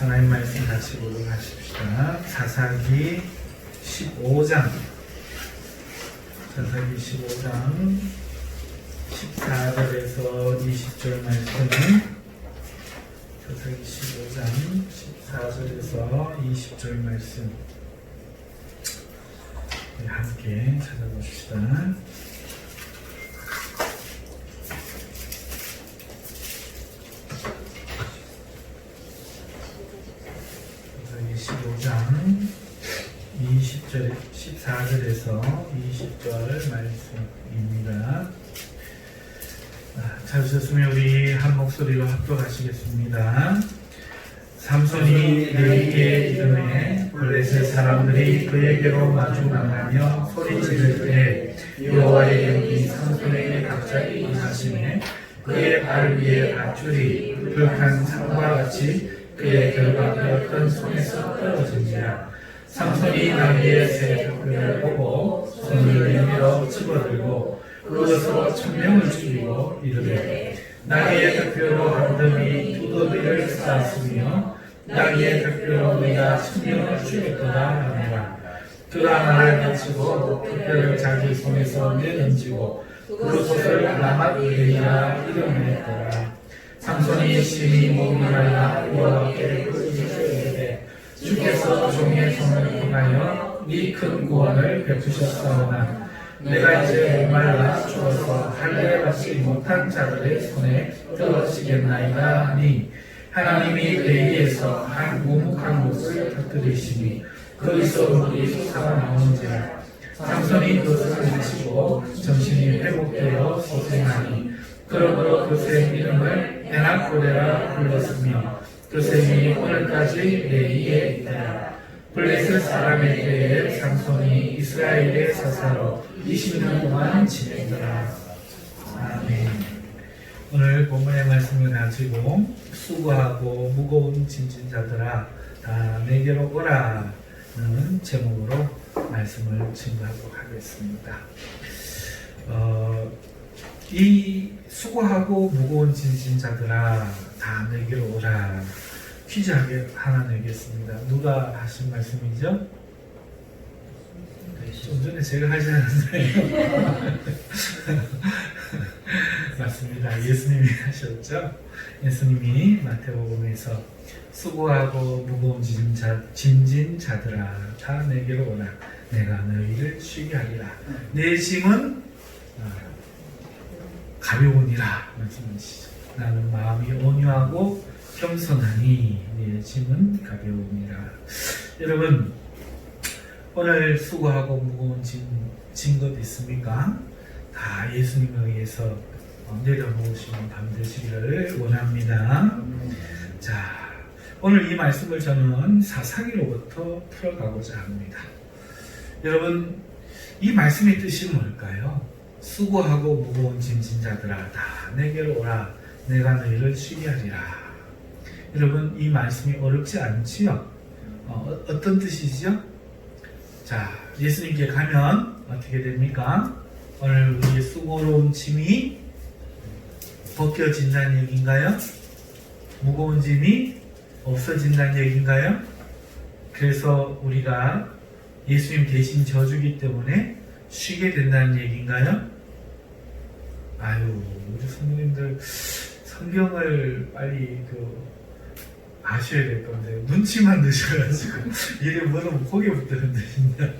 하나님 말씀 같이 보도록 하십시다. 사사기 15장 14절에서 20절 말씀은 사사기 15장 14절에서 20절 말씀 함께 찾아봅시다. 사사기 15장 14절에서 20절 말씀입니다. 찾으셨으면 우리 한 목소리로 합독하시겠습니다. 삼손이 레위기에 이름에 블레셋 사람들이 그에게로 마주 나가며 소리 지를 때 여호와의 영이 삼손에게 갑자기 임하시매 그의 발 위에 밧줄이 불탄 창과 같이 그의 결박되었던 손에서 떨어진지라. 삼손이 나귀의 새 벽을 보고 손을 내밀어 집어들고 그것으로 1000명을 죽이고 이르되 나귀의 벽뼈로 한더미 두더비를 쌓았으며 나귀의 벽뼈로 내가 1000명을 죽였도다 하니라. 그가 말을 마치고 벽뼈를 자기 손에서 내던지고 그곳을 라맛베이라 이름하였더라. 삼손이 심히 목이 말라 여호와께 부르짖어 이르되 주께서 종의 손을 통하여 네 큰 구원을 베푸셨사오나 내가 이제 목말라 죽어서 할례 받지 못한 자들의 손에 떨어지겠나이다 하니 하나님이 레위에서 한 우묵한 곳을 터뜨리시니 거기서 물이 솟아 나오는지라. 삼손이 그것을 마치고 정신이 회복되어 소생하니 그러므로 그 새 이름을 에낙고레라 불렀으며 그 셈이 오늘까지 레위에 있더라. 블레셋 사람의 때에 삼손이 이스라엘의 사사로 20년 동안 지내더라. 아멘. 오늘 본문의 말씀을 가지고 수고하고 무거운 짐진 자들아 다 내게로 오라는 제목으로 말씀을 증거하도록 하겠습니다. 이 수고하고 무거운 짐진 자들아 다 내게로 오라. 퀴즈 하나 내겠습니다. 누가 하신 말씀이죠? 좀 전에 제가 하지 않았나요? 맞습니다. 예수님이 하셨죠? 예수님이 마태복음에서 수고하고 무거운 짐진 자들아 다 내게로 오라. 내가 너희를 쉬게 하리라. 내 짐은 가벼우니라 말씀하시죠. 나는 마음이 온유하고 겸손하니 내 짐은 가벼우니라. 여러분 오늘 수고하고 무거운 짐 것 있습니까? 다 예수님에 의해서 내려놓으시는 밤 되시기를 원합니다. 자, 오늘 이 말씀을 저는 사사기로부터 풀어가고자 합니다. 여러분 이 말씀의 뜻이 뭘까요? 수고하고 무거운 짐진 자들아 다 내게로 오라. 내가 너희를 쉬게 하리라. 여러분 이 말씀이 어렵지 않지요? 어떤 뜻이죠? 자, 예수님께 가면 어떻게 됩니까? 오늘 우리의 수고로운 짐이 벗겨진다는 얘기인가요? 무거운 짐이 없어진다는 얘기인가요? 그래서 우리가 예수님 대신 져주기 때문에 쉬게 된다는 얘기인가요? 아유, 우리 성도님들 성경을 빨리 아셔야 될 건데 눈치만 넣으셔가지고 이래 물으면 고개 붙드는데 진짜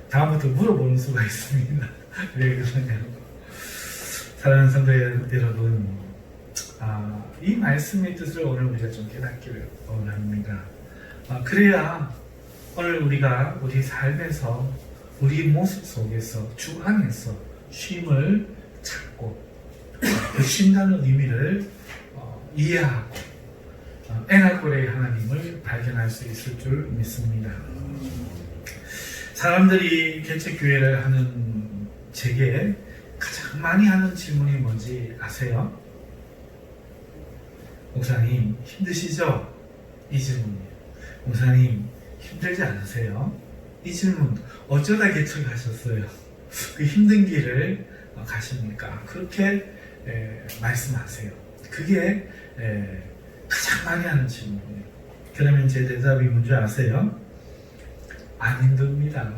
다음부터 물어보는 수가 있습니다. 왜 그러냐고. 사랑하는 성도 여러분, 이 말씀의 뜻을 오늘 우리가 좀 깨닫기를 원합니다. 그래야 오늘 우리가 우리 삶에서 우리 모습 속에서 주 안에서 쉼을 찾고 그 쉰다는 의미를 이해하고 에나고레의 하나님을 발견할 수 있을 줄 믿습니다. 사람들이 개척교회를 하는 제게 가장 많이 하는 질문이 뭔지 아세요? 목사님 힘드시죠? 이 질문이에요. 목사님 힘들지 않으세요? 이 질문 어쩌다 개척하셨어요? 그 힘든 길을 가십니까? 그렇게 말씀하세요. 그게 많이 하는 질문이에요. 그러면 제 대답이 뭔지 아세요? 안 힘듭니다.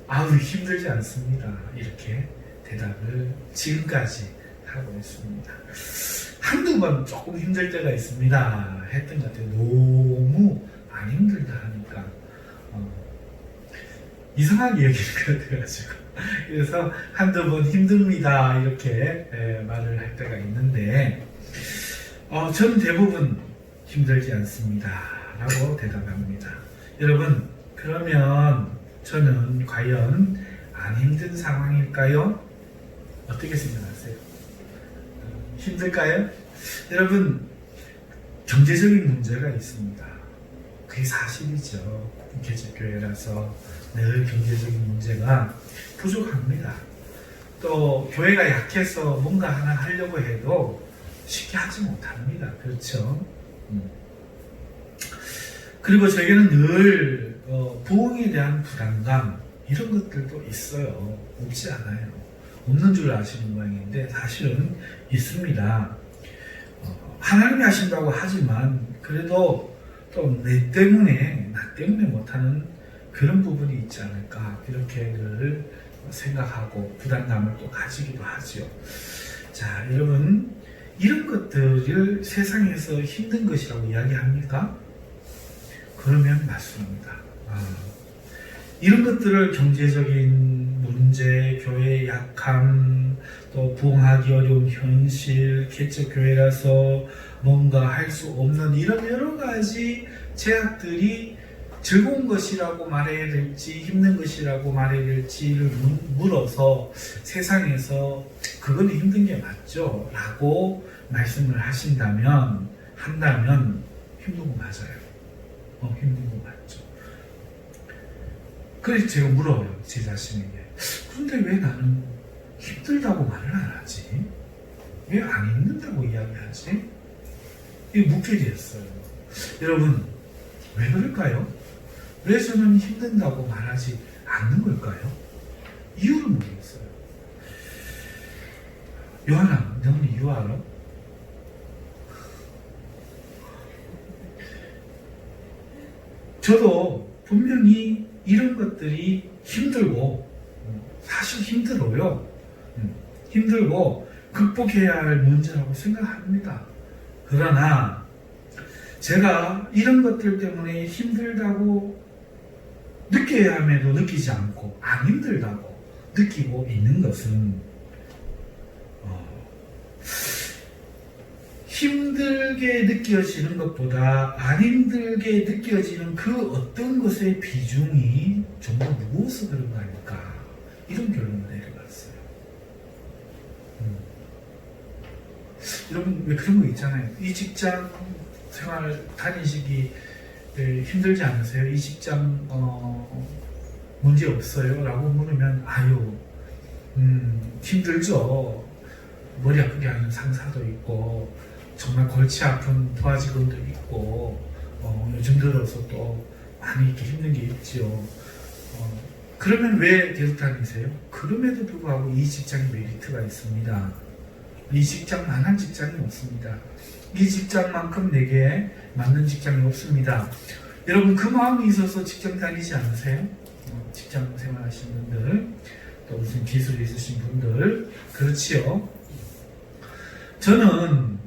아우 힘들지 않습니다. 이렇게 대답을 지금까지 하고 있습니다. 한두 번 조금 힘들 때가 있습니다 했던 것 같아요. 너무 안 힘들다 하니까 이상하게 여기는 것 같아가지고 그래서 한두 번 힘듭니다 이렇게 말을 할 때가 있는데 저는 대부분 힘들지 않습니다 라고 대답합니다. 여러분 그러면 저는 과연 안 힘든 상황일까요? 어떻게 생각하세요? 힘들까요? 여러분 경제적인 문제가 있습니다. 그게 사실이죠. 개척교회라서 늘 경제적인 문제가 부족합니다. 또 교회가 약해서 뭔가 하나 하려고 해도 쉽게 하지 못합니다. 그렇죠? 그리고 저에게는 늘 부흥에 대한 부담감 이런 것들도 있어요. 없지 않아요. 없는 줄 아시는 모양인데 사실은 있습니다. 하나님이 하신다고 하지만 그래도 또 내 때문에 나 때문에 못하는 그런 부분이 있지 않을까 이렇게 늘 생각하고 부담감을 또 가지기도 하죠. 자 여러분 이런 것들을 세상에서 힘든 것이라고 이야기합니까? 그러면 맞습니다. 이런 것들을 경제적인 문제, 교회의 약함, 또 부흥하기 어려운 현실, 개척교회라서 뭔가 할 수 없는 이런 여러 가지 제약들이 즐거운 것이라고 말해야 될지 힘든 것이라고 말해야 될지를 물어서 세상에서 그건 힘든 게 맞죠? 라고 말씀을 한다면 힘든 거 맞아요. 힘든 거 맞죠. 그래서 제가 물어요. 제 자신에게. 그런데 왜 나는 힘들다고 말을 안 하지? 왜 안 힘든다고 이야기하지? 이게 묻게 되었어요. 여러분 왜 그럴까요? 왜 저는 힘든다고 말하지 않는 걸까요? 이유를 모르겠어요. 요한아, 너는 이유 알아? 저도 분명히 이런 것들이 힘들고 사실 힘들어요. 힘들고 극복해야 할 문제라고 생각합니다. 그러나 제가 이런 것들 때문에 힘들다고 느껴야 함에도 느끼지 않고 안 힘들다고 느끼고 있는 것은 힘들게 느껴지는 것보다 안 힘들게 느껴지는 그 어떤 것의 비중이 좀 더 무거워서 그런 거 아닐까 이런 결론을 내려갔어요. 여러분 왜 그런 거 있잖아요. 이 직장 생활 다니시기 힘들지 않으세요? 이 직장 문제 없어요? 라고 물으면 아유 힘들죠. 머리 아프게 하는 상사도 있고 정말 골치 아픈 부하직원도 있고 요즘 들어서 또 많이 이렇게 힘든 게 있죠. 그러면 왜 계속 다니세요? 그럼에도 불구하고 이 직장에 메리트가 있습니다. 이 직장만한 직장이 없습니다. 이 직장만큼 내게 맞는 직장이 없습니다. 여러분 그 마음이 있어서 직장 다니지 않으세요? 직장 생활하시는 분들 또 무슨 기술이 있으신 분들 그렇지요. 저는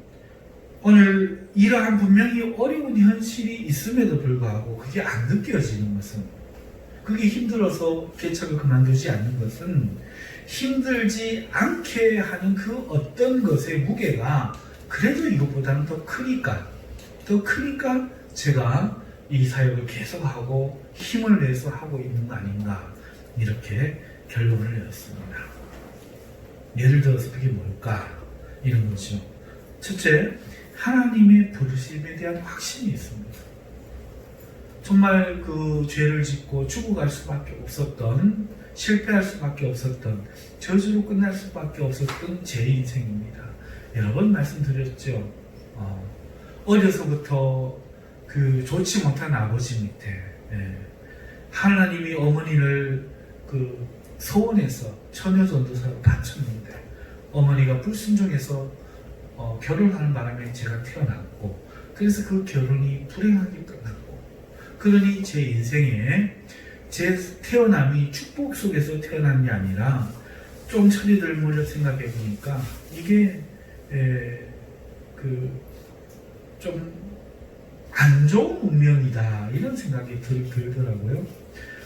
오늘 이러한 분명히 어려운 현실이 있음에도 불구하고 그게 안 느껴지는 것은 그게 힘들어서 개척을 그만두지 않는 것은 힘들지 않게 하는 그 어떤 것의 무게가 그래도 이것보다는 더 크니까 제가 이 사역을 계속하고 힘을 내서 하고 있는 거 아닌가 이렇게 결론을 내렸습니다. 예를 들어서 그게 뭘까 이런 거죠. 첫째, 하나님의 부르심에 대한 확신이 있습니다. 정말 그 죄를 짓고 죽어갈 수밖에 없었던 실패할 수밖에 없었던 저주로 끝날 수밖에 없었던 제 인생입니다. 여러 번 말씀드렸죠. 어려서부터 그 좋지 못한 아버지 밑에 하나님이 어머니를 그 소원해서 처녀전도사로 바쳤는데 어머니가 불순종해서 결혼하는 바람에 제가 태어났고, 그래서 그 결혼이 불행하게 끝났고, 그러니 제 인생에 제 태어남이 축복 속에서 태어난 게 아니라 좀 처리들 물려 생각해 보니까 이게 좀 안 좋은 운명이다 이런 생각이 들더라고요.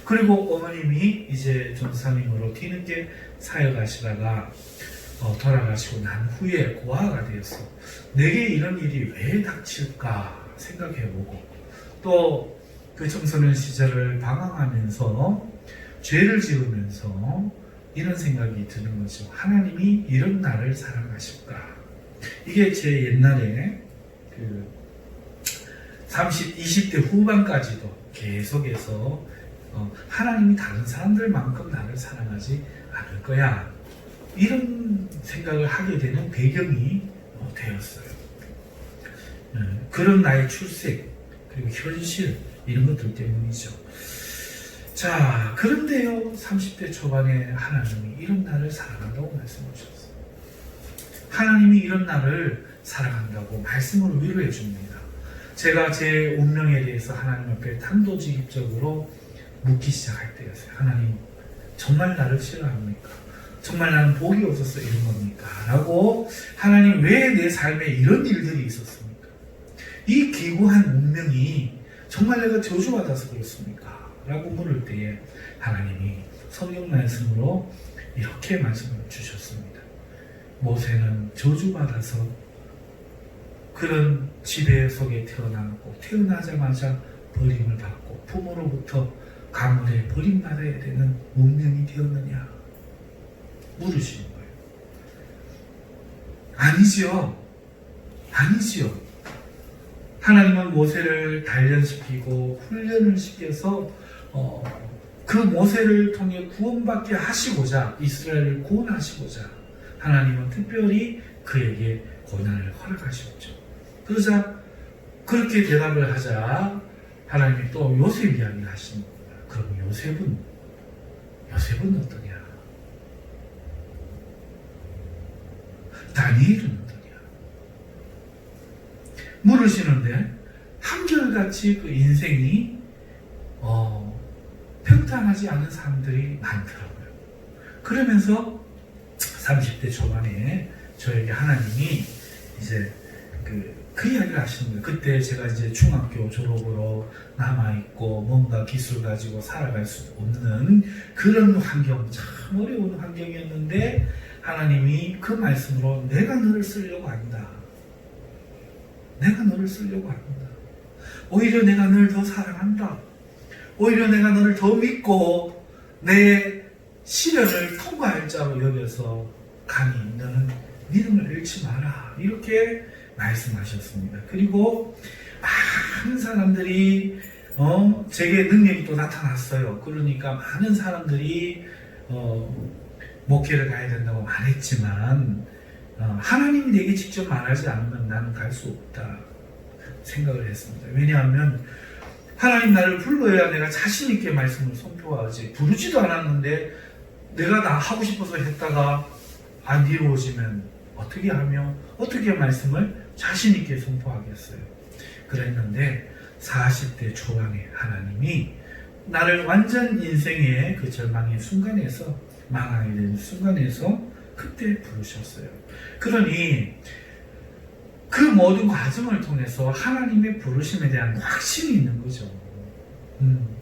그리고 어머님이 이제 전사님으로 뒤늦게 사역하시다가 돌아가시고 난 후에 고아가 되었어. 내게 이런 일이 왜 닥칠까 생각해보고, 또 그 청소년 시절을 방황하면서 죄를 지으면서 이런 생각이 드는 거죠. 하나님이 이런 나를 사랑하실까? 이게 제 옛날에 20대 후반까지도 계속해서 하나님이 다른 사람들만큼 나를 사랑하지 않을 거야, 이런 생각을 하게 되는 배경이 되었어요. 그런 나의 출생 그리고 현실 이런 것들 때문이죠. 자, 그런데요 30대 초반에 하나님이 이런 나를 사랑한다고 말씀하셨어요. 하나님이 이런 나를 사랑한다고 말씀을 위로해 줍니다. 제가 제 운명에 대해서 하나님 앞에 단도직입적으로 묻기 시작할 때였어요. 하나님, 정말 나를 싫어합니까? 정말 나는 복이 없어서 이런 겁니까? 라고, 하나님 왜 내 삶에 이런 일들이 있었습니까? 이 기구한 운명이 정말 내가 저주받아서 그렇습니까? 라고 물을 때에 하나님이 성경 말씀으로 이렇게 말씀을 주셨습니다. 모세는 저주받아서 그런 지배 속에 태어나고 태어나자마자 버림을 받고 부모로부터 가문에 버림받아야 되는 운명이 되었느냐 물으시는 거예요. 아니지요. 아니지요. 하나님은 모세를 단련시키고 훈련을 시켜서 그 모세를 통해 구원받게 하시고자, 이스라엘을 구원하시고자 하나님은 특별히 그에게 고난을 허락하셨죠. 그러자 그렇게 대답을 하자 하나님이 또 요셉 이야기를 하시는 겁니다. 그럼 요셉은 어떠냐? 다니엘은 어떠냐? 물으시는데 한결같이 그 인생이 평탄하지 않은 사람들이 많더라고요. 그러면서 30대 초반에 저에게 하나님이 이제 그 이야기를 하시는 거예요. 그때 제가 이제 중학교 졸업으로 남아있고 뭔가 기술 가지고 살아갈 수 없는 그런 환경, 참 어려운 환경이었는데 하나님이 그 말씀으로 내가 너를 쓰려고 한다. 내가 너를 쓰려고 한다. 오히려 내가 너를 더 사랑한다. 오히려 내가 너를 더 믿고 내 시련을 통과할 자로 여겨서 가니 너는 믿음을 잃지 마라. 이렇게 말씀하셨습니다. 그리고 많은 사람들이 제게 능력이 또 나타났어요. 그러니까 많은 사람들이 목회를 가야 된다고 말했지만 하나님이 내게 직접 말하지 않으면 나는 갈 수 없다 생각을 했습니다. 왜냐하면 하나님 나를 불러야 내가 자신 있게 말씀을 선포하지, 부르지도 않았는데 내가 나 하고 싶어서 했다가 안 이루어지면 어떻게 하며 어떻게 말씀을 자신 있게 선포하겠어요. 그랬는데 40대 초반에 하나님이 나를 완전 인생의 그 절망의 순간에서, 망하게 되는 순간에서 그때 부르셨어요. 그러니 그 모든 과정을 통해서 하나님의 부르심에 대한 확신이 있는 거죠.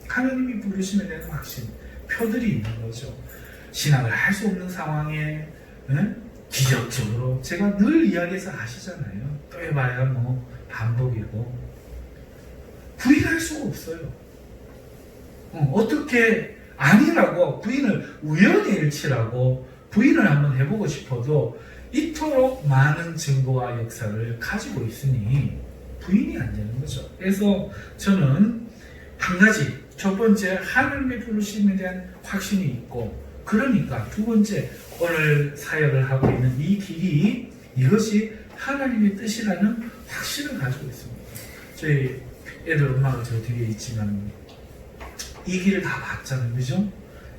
하나님이 부르심에 대한 확신, 표들이 있는 거죠. 신학을 할 수 없는 상황에 기적적으로, 제가 늘 이야기해서 아시잖아요. 또 해봐야 뭐 반복이고 부인할 수가 없어요. 어떻게 아니라고 부인을 우연의 일치라고 부인을 한번 해보고 싶어도 이토록 많은 증거와 역사를 가지고 있으니 부인이 안 되는 거죠. 그래서 저는 한 가지, 첫 번째 하나님의 부르심에 대한 확신이 있고, 그러니까 두 번째 오늘 사역을 하고 있는 이 길이 이것이 하나님의 뜻이라는 확신을 가지고 있습니다. 저희 애들 엄마가 저 뒤에 있지만 이 길을 다 봤잖아요. 그죠?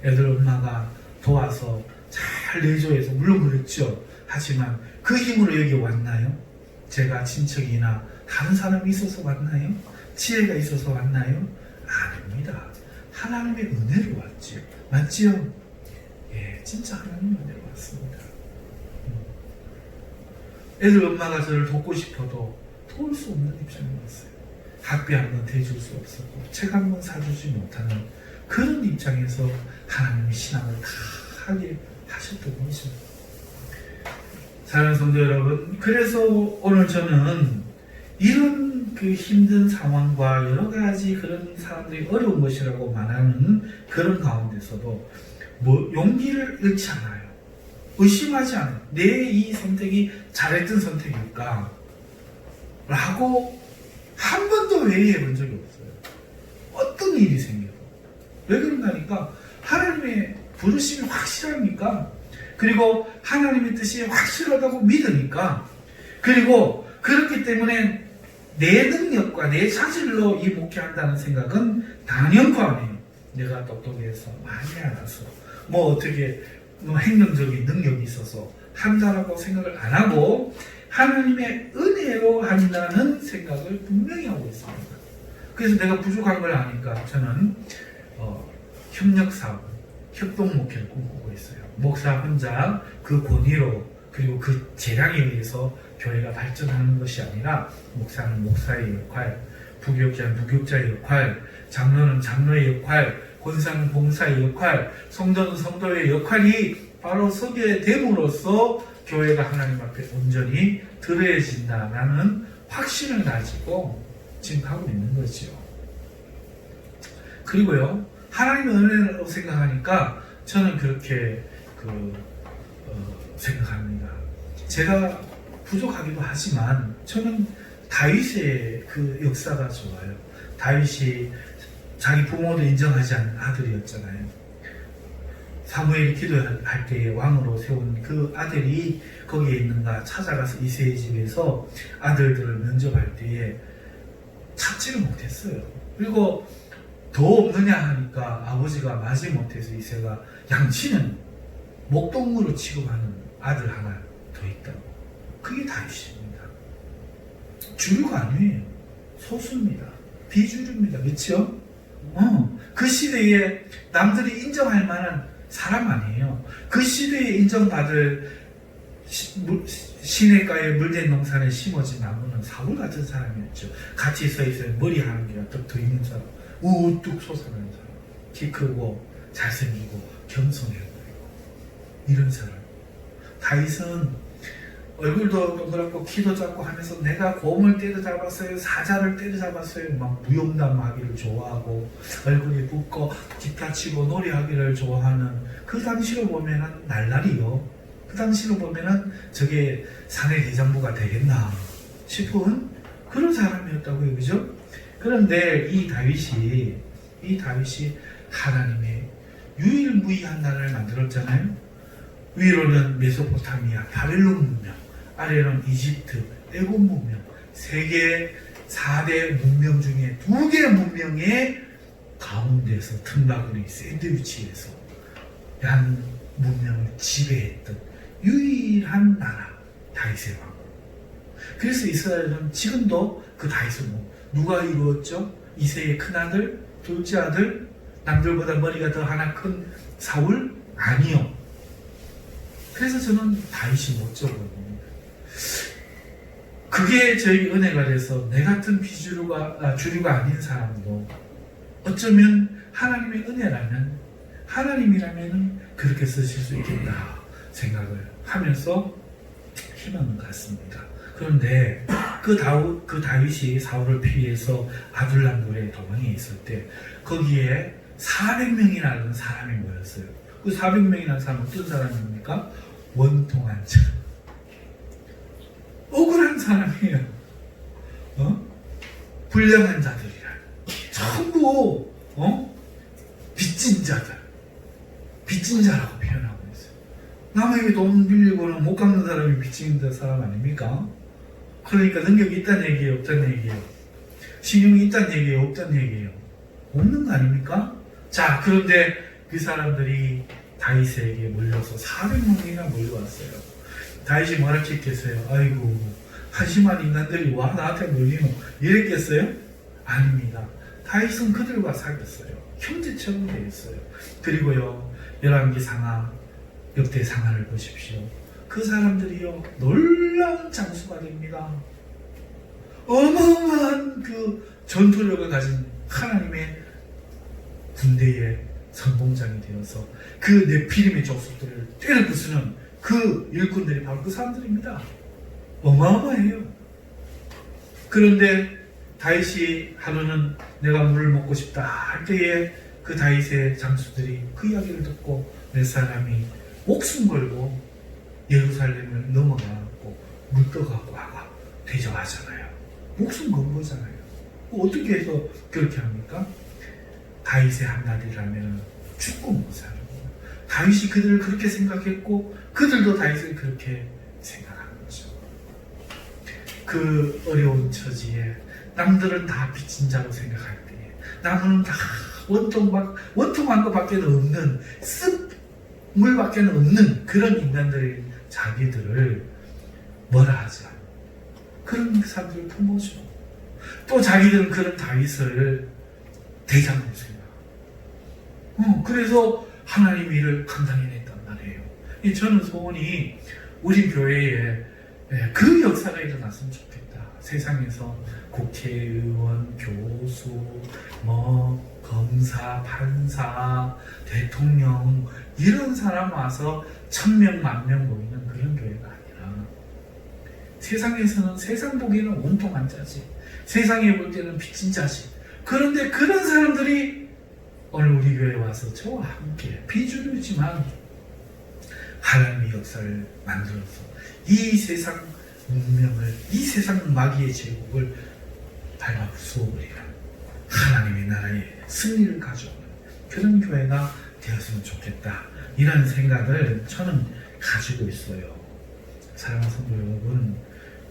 애들 엄마가 도와서 잘 내조해서, 물론 그랬죠. 하지만 그 힘으로 여기 왔나요? 제가 친척이나 다른 사람이 있어서 왔나요? 지혜가 있어서 왔나요? 아닙니다. 하나님의 은혜로 왔지요. 맞지요? 예, 진짜 하나님의 은혜로 왔습니다. 애들 엄마가 저를 돕고 싶어도 도울 수 없는 입장에 왔어요. 학비 한 번 대줄 수 없었고 책 한 번 사주지 못하는 그런 입장에서 하나님의 신앙을 다 하게 하셨던 거죠. 사랑하는 성도 여러분, 그래서 오늘 저는 이런 그 힘든 상황과 여러 가지 그런 사람들이 어려운 것이라고 말하는 그런 가운데서도 용기를 잃지 않아요. 의심하지 않아요. 내 이 선택이 잘했던 선택일까? 라고 한 번도 회의해 본 적이 없어요. 어떤 일이 생겨도. 왜 그런가 하니까 하나님의 부르심이 확실하니까, 그리고 하나님의 뜻이 확실하다고 믿으니까, 그리고 그렇기 때문에 내 능력과 내 자질로 이 목회한다는 생각은 단연코 아니에요. 내가 똑똑해서 많이 알아서 어떻게 행정적인 능력이 있어서 한다라고 생각을 안 하고 하나님의 은혜로 한다는 생각을 분명히 하고 있습니다. 그래서 내가 부족한 걸 아니까 저는 협력사업, 협동목회를 꿈꾸고 있어요. 목사 혼자 그 권위로 그리고 그 재량에 의해서 교회가 발전하는 것이 아니라 목사는 목사의 역할, 부교육자는 부교육자의 역할, 장로는 장로의 역할, 권사는 봉사의 역할, 성도는 성도의 역할이 바로 서게 됨으로써 교회가 하나님 앞에 온전히 드러진다라는 확신을 가지고 지금 하고 있는 거죠. 그리고요, 하나님의 은혜라고 생각하니까 저는 그렇게 생각합니다. 제가 부족하기도 하지만 저는 다윗의 그 역사가 좋아요. 다윗이 자기 부모도 인정하지 않는 아들이었잖아요. 사무엘이 기도할 때에 왕으로 세운 그 아들이 거기에 있는가 찾아가서 이새의 집에서 아들들을 면접할 때에 찾지를 못했어요. 그리고 더 없느냐 하니까 아버지가 마지 못해서 이새가 양치는 목동무로 취급하는 아들 하나 더 있다고. 그게 다윗입니다. 주류가 아니에요. 소수입니다. 비주류입니다. 그렇죠? 그 시대에 남들이 인정할 만한 사람 아니에요. 그 시대에 인정받을 시냇가에 물된 농산에 심어진 나무는 사울 같은 사람이었죠. 같이 서 있어요. 머리 하는 게 더 있는 사람, 우뚝 솟아나는 사람, 키 크고 잘생기고 겸손해 보이고 이런 사람. 다윗은 얼굴도 동그랗고 키도 작고 하면서 내가 곰을 때려잡았어요, 사자를 때려잡았어요, 막 무용담하기를 좋아하고 얼굴이 붓고 기타 치고 노래하기를 좋아하는 그 당시로 보면은 날라리요. 그 당시로 보면은 저게 사내 대장부가 되겠나 싶은 그런 사람이었다고요, 그죠? 그런데 이 다윗이 하나님의 유일무이한 나라를 만들었잖아요. 위로는 메소포타미아, 바벨론 문명, 아래는 이집트, 애굽 문명, 세계 4대 문명 중에 2개 문명의 가운데서 틈바구니 샌드위치에서 양 문명을 지배했던 유일한 나라, 다윗의 왕국. 그래서 이스라엘은 지금도 그 다윗을 누가 이루었죠? 이새의 큰아들, 둘째 아들, 남들보다 머리가 더 하나 큰 사울? 아니요. 그래서 저는 다윗이 멋져 보입니다. 그게 저에게 은혜가 돼서 내 같은 주류가 아닌 사람도 어쩌면 하나님의 은혜라면, 하나님이라면 그렇게 쓰실 수 있겠다 생각을 하면서 희망을 갖습니다. 그런데 그 다윗이 사울을 피해서 아둘람굴에 도망해 있을 때 거기에 400명이라는 사람이 모였어요. 그 400명이라는 사람은 어떤 사람입니까? 원통한 자, 억울한 사람이에요. 불량한 자들이라. 전부 빚진 자들, 빚진 자라고 표현하고 있어요. 남에게 돈 빌리고는 못 갚는 사람이 빚진 사람 아닙니까? 그러니까 능력이 있다는 얘기예요, 없다는 얘기예요? 신용이 있다는 얘기예요, 없다는 얘기예요? 없는 거 아닙니까? 자, 그런데 그 사람들이 다윗에게 몰려서 400명이나 몰려왔어요. 다윗이 뭐라 했겠어요? 아이고, 한심한 인간들이 와 나한테 놀리노 이랬겠어요? 아닙니다. 다윗은 그들과 사귀었어요. 형제처럼 되었어요. 그리고요, 열왕기상하, 역대상하를 보십시오. 그 사람들이요, 놀라운 장수가 됩니다. 어마어마한 그 전투력을 가진 하나님의 군대의 선봉장이 되어서 그 네피림의 족속들을 때려 부수는 그 일꾼들이 바로 그 사람들입니다. 어마어마해요. 그런데 다윗이 하루는 내가 물을 먹고 싶다 할 때에 그 다윗의 장수들이 그 이야기를 듣고 몇 사람이 목숨 걸고 예루살렘을 넘어가고 물떠가고 하고 대적하잖아요. 목숨 건 거잖아요. 어떻게 해서 그렇게 합니까? 다윗의 한마디라면 죽고 못 사는 거예요. 다윗이 그들을 그렇게 생각했고 그들도 다윗을 그렇게 생각하는 거죠. 그 어려운 처지에 남들은 다 빚진 자로 생각할 때에 남은 다 원통한 것밖에 없는 쓱물밖에 없는 그런 인간들의 자기들을 뭐라 하자. 그런 사람들을 품어줘. 또 자기들은 그런 다윗을 대장으로 생각하고 그래서 하나님 일을 감당해냈단 말이에요. 저는 소원이 우리 교회에 그 역사가 일어났으면 좋겠다. 세상에서 국회의원, 교수, 검사, 판사, 대통령 이런 사람 와서 1000명, 10,000명 모이는 그런 교회가 아니라 세상에서는 세상 보기에는 온통한 자지, 세상에 볼 때는 빚진 자지. 그런데 그런 사람들이 오늘 우리 교회에 와서 저와 함께 비주류지만 하나님의 역사를 만들어서 이 세상 문명을, 이 세상 마귀의 제국을 밟아 부수어버리는 하나님의 나라의 승리를 가져오는 그런 교회가 되었으면 좋겠다. 이런 생각을 저는 가지고 있어요. 사랑하는 성도 여러분,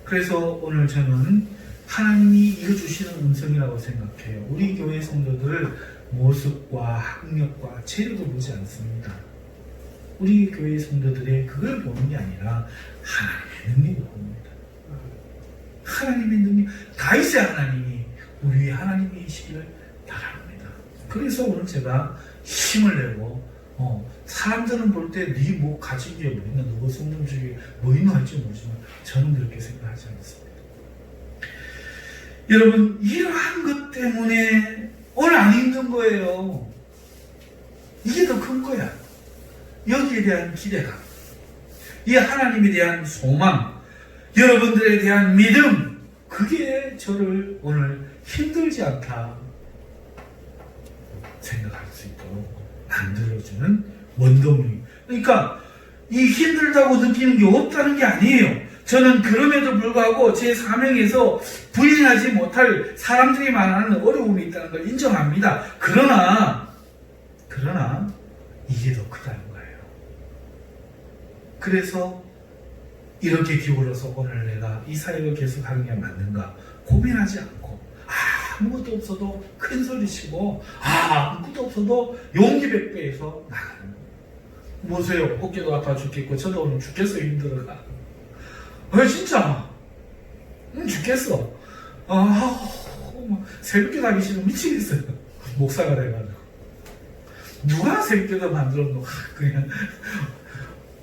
그래서 오늘 저는 하나님이 이어주시는 음성이라고 생각해요. 우리 교회 성도들 모습과 학력과 체력도 보지 않습니다. 우리 교회 성도들의 그걸 보는 게 아니라 하나님의 능력을 봅니다. 하나님의 능력, 다윗의 하나님이 우리 위에 하나님이시기를 바랍니다. 그래서 오늘 제가 힘을 내고 사람들은 볼 때 네 뭐 가진 게 뭐 있나, 누구 성령 중에 뭐 있나 할지 모르지만 저는 그렇게 생각하지 않습니다. 여러분, 이러한 것 때문에 오늘 안 힘든 거예요. 이게 더 큰 거야. 여기에 대한 기대감, 이 하나님에 대한 소망, 여러분들에 대한 믿음, 그게 저를 오늘 힘들지 않다 생각할 수 있도록 만들어주는 원동력. 그러니까 이 힘들다고 느끼는 게 없다는 게 아니에요. 저는 그럼에도 불구하고 제 사명에서 부인하지 못할 사람들이 말하는 어려움이 있다는 걸 인정합니다. 그러나 이게 더 크다는 거예요. 그래서 이렇게 기울어서 오늘 내가 이 사역을 계속하는 게 맞는가 고민하지 않고 아무것도 없어도 큰 소리 치고 아무것도 없어도 용기 100배에서 나가는 거예요. 보세요. 어깨도 아파 죽겠고 저도 오늘 죽겠어요. 힘들어가. 진짜 죽겠어. 새벽기도 하기 싫으면 미치겠어요. 목사가 돼가지고 누가 새벽기도 만들었노. 그냥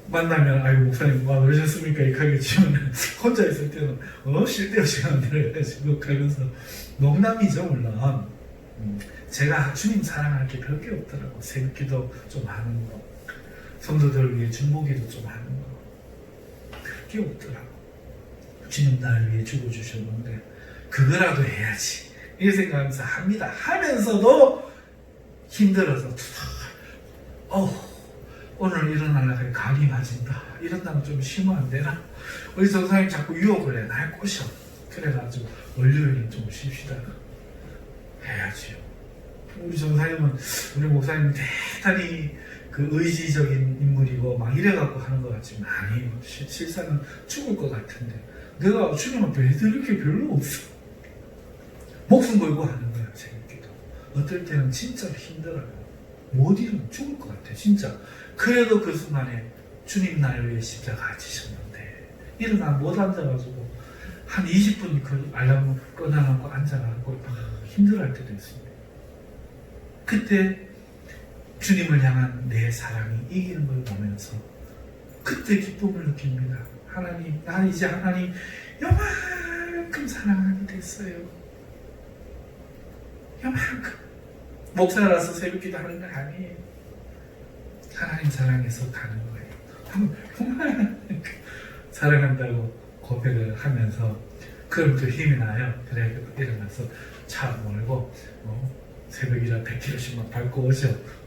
만나면 아이고 목사님 와 그러셨습니까 이렇게 하겠지만 혼자 있을 때는 쓸데없이 만들어가지고 가면서 농담이죠. 물론 제가 주님 사랑할 게 별게 없더라고. 새벽기도 좀 하는 거, 성도들을 위해 중보기도 좀 하는 거, 별게 없더라고. 주님 나를 위해 죽어주셨는데 그거라도 해야지 이렇게 생각하면서 합니다. 하면서도 힘들어서 오늘 일어나려고 감이 맞은다. 이런다면 좀 쉬면 안 되나? 우리 전사님 자꾸 유혹을 해. 날 꼬셔. 그래가지고 월요일은 좀 쉽시다. 해야지요. 우리 전사님은, 우리 목사님은 대단히 그 의지적인 인물이고 막 이래갖고 하는 것 같지만 아니에요. 실상은 죽을 것 같은데 내가 주님 앞에 해드릴 게 별로 없어. 목숨 걸고 하는 거야. 재밌기도. 어떨 때는 진짜로 힘들어요. 못 이루면 죽을 것 같아. 진짜. 그래도 그 순간에 주님 나를 위해 십자가 지셨는데 일어나 못 앉아가지고 한 20분 그 알람 끊어놓고 앉아가지고 힘들어할 때도 있습니다. 그때 주님을 향한 내 사랑이 이기는 걸 보면서 그때 기쁨을 느낍니다. 하나님, 난 이제 하나님 요만큼 사랑하게 됐어요. 요만큼. 목사라서 새벽기도 하는 거 아니에요. 하나님 사랑해서 가는 거예요. 요만큼 사랑한다고 고백을 하면서 그럼 또 힘이 나요. 그래 일어나서 차 몰고 새벽이라 100km씩 막 밟고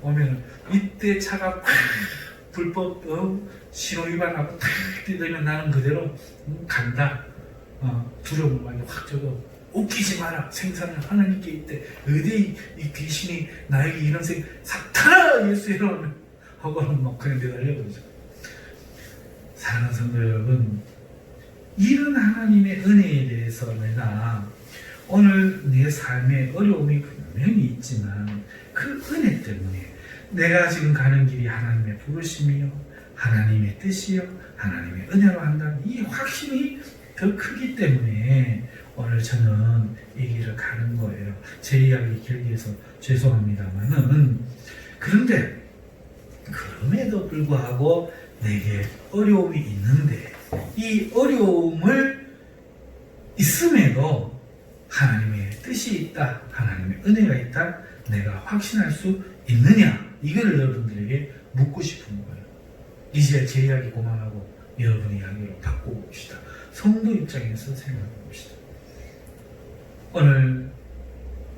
오면 이때 차가 팍 불법 신호 위반하고 탁 뛰더면 나는 그대로 간다. 두려움을 많이 확 줘도 웃기지 마라. 생사는 하나님께 있대. 어디 이 귀신이 나에게 이런 사탄아 예수 이러면 하고는 막 그냥 내달려버리죠. 사랑하는 성도 여러분, 이런 하나님의 은혜에 대해서 내가 오늘 내 삶에 어려움이 분명히 있지만 그 은혜 때문에 내가 지금 가는 길이 하나님의 부르심이요 하나님의 뜻이요 하나님의 은혜로 한다는 이 확신이 더 크기 때문에 오늘 저는 이 길을 가는 거예요. 제 이야기 길게 해서 죄송합니다만은 그런데 그럼에도 불구하고 내게 어려움이 있는데 이 어려움을 있음에도 하나님의 뜻이 있다, 하나님의 은혜가 있다, 내가 확신할 수 있느냐, 이거를 여러분들에게 묻고 싶은 거예요. 이제 제 이야기 그만하고 여러분의 이야기로 바꿔봅시다. 성도 입장에서 생각해 봅시다. 오늘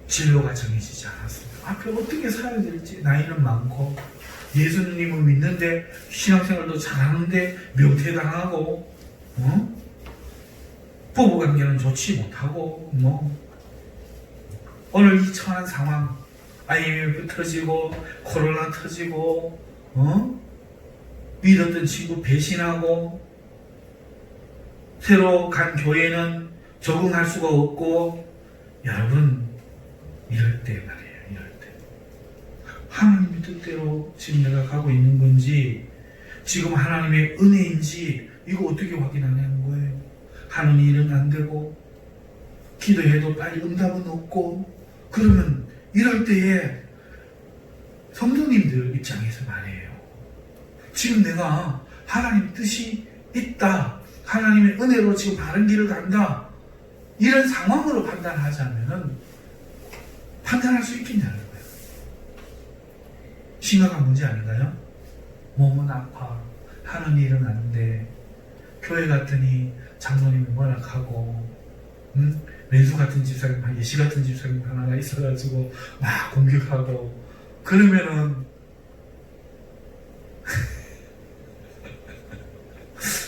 진로가 정해지지 않았습니다. 앞에 어떻게 살아야 될지, 나이는 많고 예수님을 믿는데 신앙생활도 잘하는데 명퇴당하고 부부관계는 좋지 못하고 오늘 이 처한 상황, IMF 터지고 코로나 터지고 믿었던 친구 배신하고 새로 간 교회는 적응할 수가 없고, 여러분 이럴 때 말이에요. 이럴 때 하나님의 뜻대로 지금 내가 가고 있는 건지, 지금 하나님의 은혜인지 이거 어떻게 확인하냐는 거예요. 하는 일은 안 되고 기도해도 빨리 응답은 없고, 그러면 이럴 때에 성도님들 입장에서 말이에요. 지금 내가 하나님 뜻이 있다, 하나님의 은혜로 지금 바른 길을 간다, 이런 상황으로 판단하자면은 판단할 수 있겠냐는 거예요. 심각한 문제 아닌가요? 몸은 아파, 하는 일은 안 돼, 교회 갔더니 장로님이 뭐락하고 왼수 같은 집사님, 예시 같은 집사님 하나가 있어가지고 막 공격하고 그러면은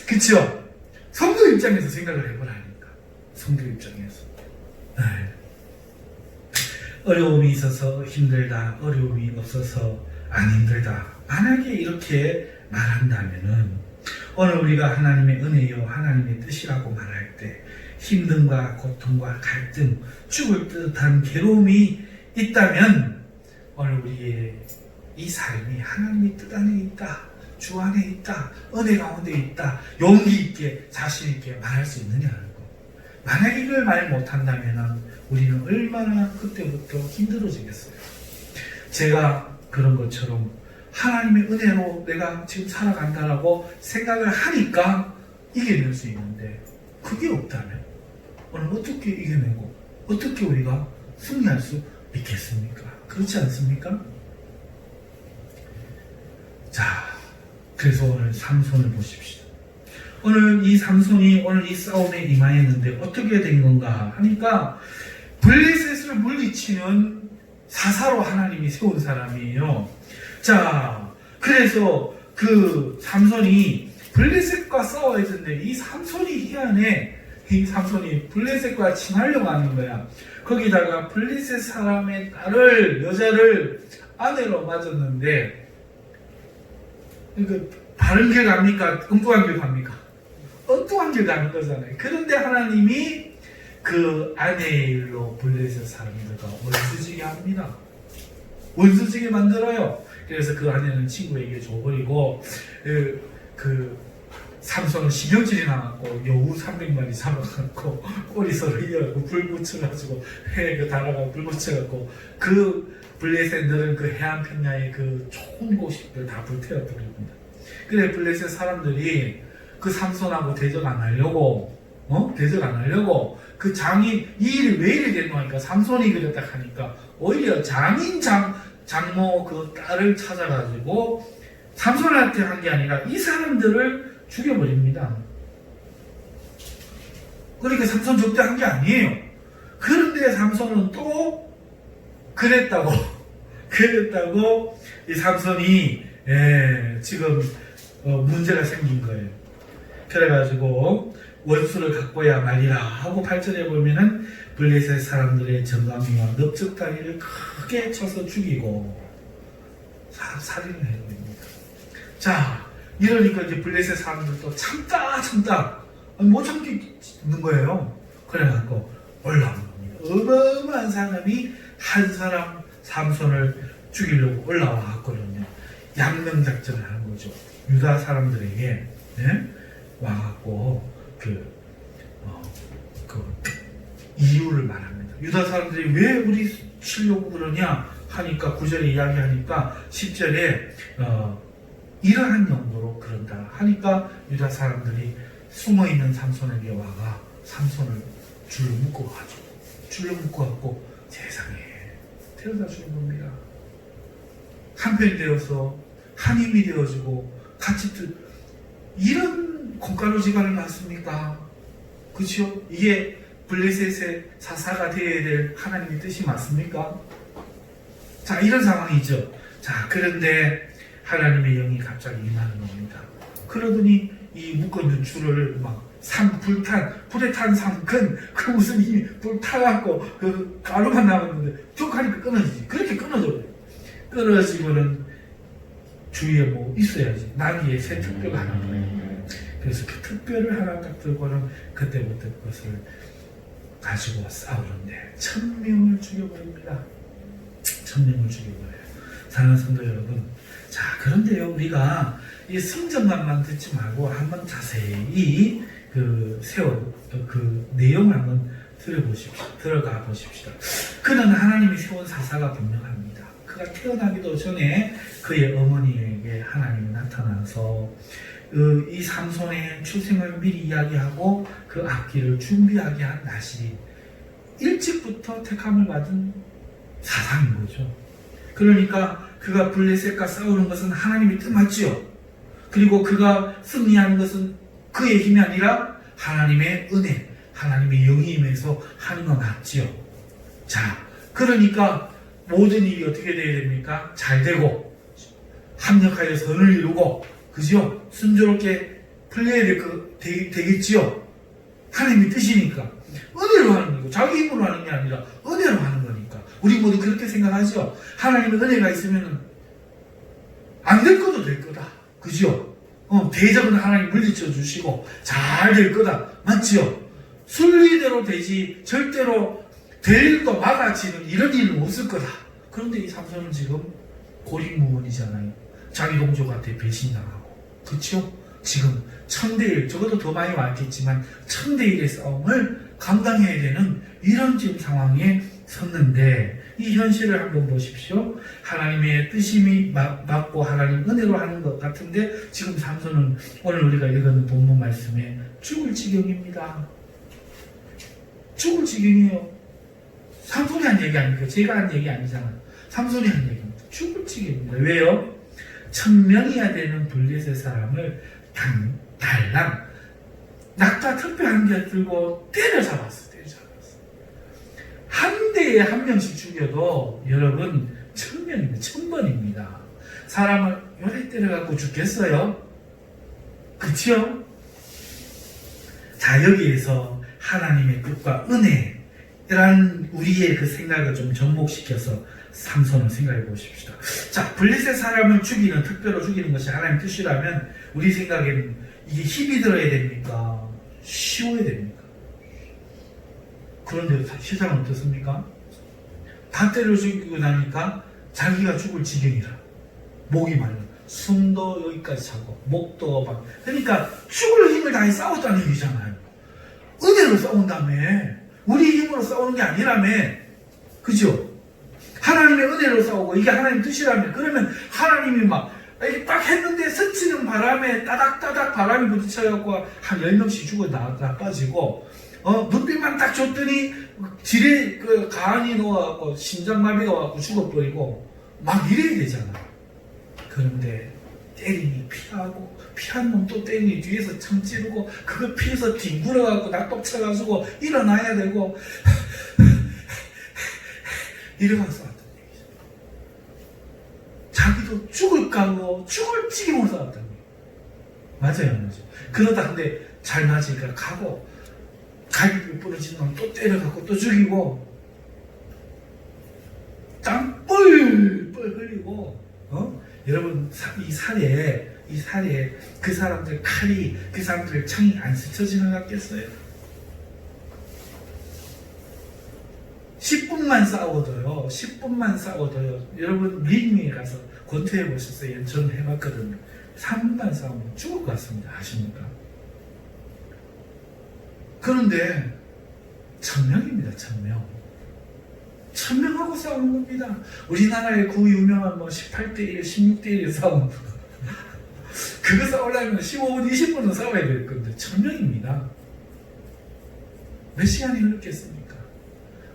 그쵸? 성도 입장에서 생각을 해보라니까. 성도 입장에서 어려움이 있어서 힘들다, 어려움이 없어서 안 힘들다, 만약에 이렇게 말한다면은 오늘 우리가 하나님의 은혜요 하나님의 뜻이라고 말할 때 힘듦과 고통과 갈등, 죽을 듯한 괴로움이 있다면 오늘 우리의 이 삶이 하나님의 뜻 안에 있다, 주 안에 있다, 은혜 가운데 있다, 용기 있게 자신 있게 말할 수 있느냐는 거. 만약에 이걸 말 못한다면 우리는 얼마나 그때부터 힘들어지겠어요. 제가 그런 것처럼 하나님의 은혜로 내가 지금 살아간다라고 생각을 하니까 이겨낼 수 있는데, 그게 없다면 오늘 어떻게 이겨내고 어떻게 우리가 승리할 수 있겠습니까? 그렇지 않습니까? 자, 그래서 오늘 삼손을 보십시오. 오늘 이 삼손이 오늘 이 싸움에 임하였는데 어떻게 된 건가 하니까 블레셋을 물리치는 사사로 하나님이 세운 사람이에요. 자, 그래서 그 삼손이 블레셋과 싸워야 되는데 이 삼손이 희한해. 이 삼손이 블레셋과 친하려고 하는 거야. 거기다가 블레셋 사람의 딸을, 여자를 아내로 맞았는데, 그러니까 바른 길 갑니까? 엉뚱한 길 갑니까? 엉뚱한 길 가는 거잖아요. 그런데 하나님이 그 아내의 일로 블레셋 사람들과 원수지게 합니다. 원수지게 만들어요. 그래서 그 아내는 친구에게 줘버리고 그 삼손은 신경질이 나갖고 여우 300마리 잡아갖고 꼬리 서로 이어갖고 불 붙여가지고 해에 그 달아가 불 붙여갖고 그 블레셋들은 그 해안 평야의 그 좋은 곳을 다 불태워버립니다. 그래 블레셋 사람들이 그 삼손하고 대적 안 하려고 대적 안 하려고 그 장인 이 일이 왜 이래 됐노 하니까 삼손이 그랬다 하니까 오히려 장인 장모 그 딸을 찾아가지고 삼손한테 한 게 아니라 이 사람들을 죽여버립니다. 그러니까 삼손 적대한 게 아니에요. 그런데 삼손은 또 그랬다고 이 삼손이 지금 문제가 생긴 거예요. 그래가지고 원수를 갖고야 말이라 하고 8절에 보면은 블레셋 사람들의 정강이와 넓적다리를 크게 쳐서 죽이고 살인을 해버립니다. 자, 이러니까 이제 블레셋 사람들도 참다 못 참겠는 거예요. 그래갖고 올라온 겁니다. 어마어마한 사람이 한 사람 삼손을 죽이려고 올라와갖거든요. 양명작전을 하는 거죠. 유다 사람들에게 와갖고 이유를 말합니다. 유다 사람들이 왜 우리 치려고 그러냐 하니까 9절에 이야기하니까 10절에 이러한 용도로 그런다 하니까 유다 사람들이 숨어있는 삼손에게 와가 삼손을 줄로 묶어가지고 줄로 묶어갖고 세상에 데려다 주는 겁니다. 한편 되어서 한 힘이 되어지고 같이 이런 콩가루지간을 낳습니까? 그렇죠? 이게 블레셋의 사사가 되어야 될 하나님의 뜻이 맞습니까? 자, 이런 상황이죠. 자, 그런데 하나님의 영이 갑자기 임하는 겁니다. 그러더니 이 묶어둔 줄을 막 불에 탄 삼근 그 무슨 힘이 불타갖고 그 가루만 남았는데 쭉 하니까 끊어지지. 그렇게 끊어져요. 끊어지고는 주위에 뭐 있어야지. 나귀에 새 특별가 하나 거예요. 그래서 그 특별을 하나 딱 들고는 그때부터 그것을 가지고 싸우는데 1000명을 죽여버립니다. 1000명을 죽여버려요. 사랑하는 성도 여러분, 자, 그런데요, 우리가 이 성전만만 듣지 말고 한번 자세히 그 내용을 한번 들어가 보십시다. 그는 하나님이 세운 사사가 분명합니다. 그가 태어나기도 전에 그의 어머니에게 하나님이 나타나서 이 삼손의 출생을 미리 이야기하고 그 앞길을 준비하게 한 나시 일찍부터 택함을 받은 사상인 거죠. 그러니까 그가 블레셋과 싸우는 것은 하나님의 뜻 맞지요. 그리고 그가 승리하는 것은 그의 힘이 아니라 하나님의 은혜, 하나님의 영이 임해서 하는 거 맞지요. 자, 그러니까 모든 일이 어떻게 되어야 됩니까? 잘 되고 합력하여 선을 이루고 그죠? 순조롭게 풀려야 되겠지요. 하나님의 뜻이니까 은혜로 하는 거고 자기 힘으로 하는 게 아니라 은혜로 하는 거니까 우리 모두 그렇게 생각하죠. 하나님의 은혜가 있으면 안 될 것도 될 거다. 그죠? 대적은 하나님 물리쳐 주시고 잘 될 거다. 맞지요? 순리대로 되지 절대로 될 거 막아지는 이런 일은 없을 거다. 그런데 이 삼손은 지금 고립무원이잖아요. 자기 동족한테 배신당하고. 그렇죠? 지금 1000대1, 적어도 더 많이 왔겠지만 1000대1의 싸움을 감당해야 되는 이런 지금 상황에 섰는데 이 현실을 한번 보십시오. 하나님의 뜻이 맞고 하나님 은혜로 하는 것 같은데 지금 삼손은 오늘 우리가 읽은 본문 말씀에 죽을 지경입니다. 죽을 지경이에요. 삼손이 한 얘기 아니고 제가 한 얘기 아니잖아. 삼손이 한 얘기입니다. 죽을 지경입니다. 왜요? 1000명이야 되는 블레셋 사람을 달랑 낙타 특별한 게 들고 때려잡았어. 한 대에 한 명씩 죽여도 여러분 1000명입니다. 1000번입니다. 사람을 요래 때려갖고 죽겠어요? 그치요? 자, 여기에서 하나님의 뜻과 은혜라는 우리의 그 생각을 좀 접목시켜서 삼손을 생각해 보십시다. 자, 블레셋 사람을 죽이는, 특별로 죽이는 것이 하나님의 뜻이라면 우리 생각에는 이게 힘이 들어야 됩니까? 쉬워야 됩니까? 그런데 세상은 어떻습니까? 다 때려 죽이고 나니까 자기가 죽을 지경이라 목이 말라 숨도 여기까지 차고 목도 막 그러니까 죽을 힘을 다해 싸웠다는 얘기잖아요. 은혜로 싸운다며. 우리 힘으로 싸우는 게 아니라며. 그죠? 하나님의 은혜로 싸우고 이게 하나님 뜻이라며. 그러면 하나님이 막 이렇게 딱 했는데 스치는 바람에 따닥따닥 바람이 부딪혀갖고 한 10명씩 죽어 나빠지고 눈빛만 딱 줬더니 지뢰 가안이 넣어갖고 심장마비가 와갖고 죽어버리고 막 이래야 되잖아. 그런데 때리니 피하고 피한 놈 또 때리니 뒤에서 참 찌르고 그거 피해서 뒹굴어갖고 낙독쳐가지고 일어나야 되고 이래가서 싸웠단 얘기죠. 자기도 죽을 각오 죽을 찌기로 싸웠단 얘기죠. 맞아요, 맞아요. 그러다 근데 잘 맞으니까 가고 갈비뼈 부러진 놈 또 때려갖고 또 죽이고 땀 뻘뻘 흘리고 여러분 이 살에 그 사람들 칼이 그 사람들 창이 안 스쳐 지나갔겠어요? 10분만 싸워도요 여러분 링에 가서 권투해 보셨어요? 저는 해봤거든요. 3분만 싸우면 죽을 것 같습니다. 아십니까? 그런데 1000명입니다. 1000명하고 싸우는 겁니다. 우리나라의 그 유명한 18대1, 16대1 싸움 그거 싸우려면 15분, 20분은 싸워야 될 건데 1000명입니다. 몇 시간이 흘렀겠습니까?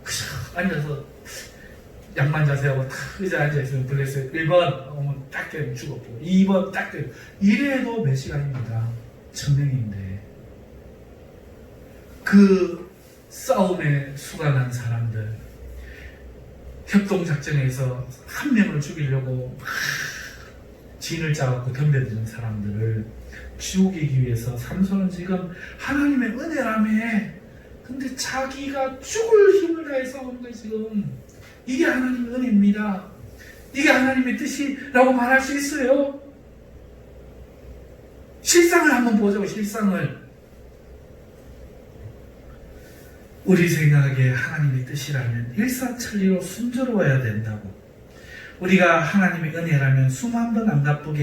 그저 앉아서 양만 자세하고 탁 의자에 앉아있으면 블레스 1번 딱 때리면 죽었고 2번 딱 때리면 이래도 몇 시간입니다. 1000명인데 그 싸움에 수관한 사람들 협동작전에서 한 명을 죽이려고 진을 짜갖고 덤벼드는 사람들을 죽이기 위해서 삼손은 지금 하나님의 은혜라며 근데 자기가 죽을 힘을 다해 싸우는 거예요. 지금 이게 하나님의 은혜입니다. 이게 하나님의 뜻이라고 말할 수 있어요. 실상을 한번 보자고. 실상을 우리 생각에 하나님의 뜻이라면 일사천리로 순조로워야 된다고. 우리가 하나님의 은혜라면 숨 한 번 안 갚고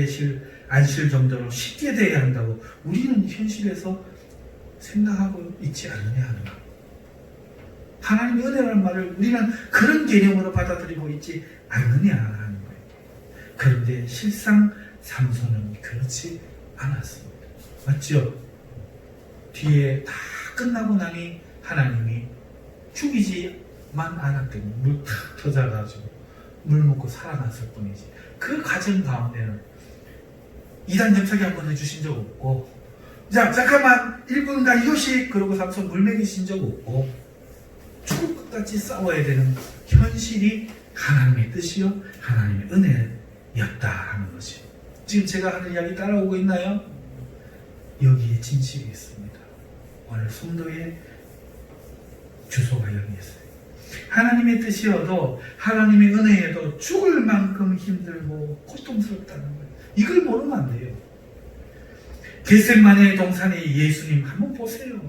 안 쉴 정도로 쉽게 돼야 한다고 우리는 현실에서 생각하고 있지 않느냐 하는 것. 하나님의 은혜라는 말을 우리는 그런 개념으로 받아들이고 있지 않느냐 하는 거예요. 그런데 실상 삼손은 그렇지 않았습니다. 맞죠? 뒤에 다 끝나고 나니 하나님이 죽이지만 않았더니 물 탁 터져가지고 물 먹고 살아났을 뿐이지. 그 과정 가운데는 이단 점사기 한번 해주신 적 없고, 자 잠깐만 1분간 휴식 그러고 삼손 물 먹이신 적 없고, 죽을 것 같이 싸워야 되는 현실이 하나님의 뜻이요 하나님의 은혜였다 하는 것이. 지금 제가 하는 이야기 따라오고 있나요? 여기에 진실이 있습니다. 오늘 성도의 주소가 여기 있어요. 하나님의 뜻이어도 하나님의 은혜에도 죽을 만큼 힘들고 고통스럽다는 거예요. 이걸 모르면 안 돼요. 겟세마네 동산에 예수님 한번 보세요.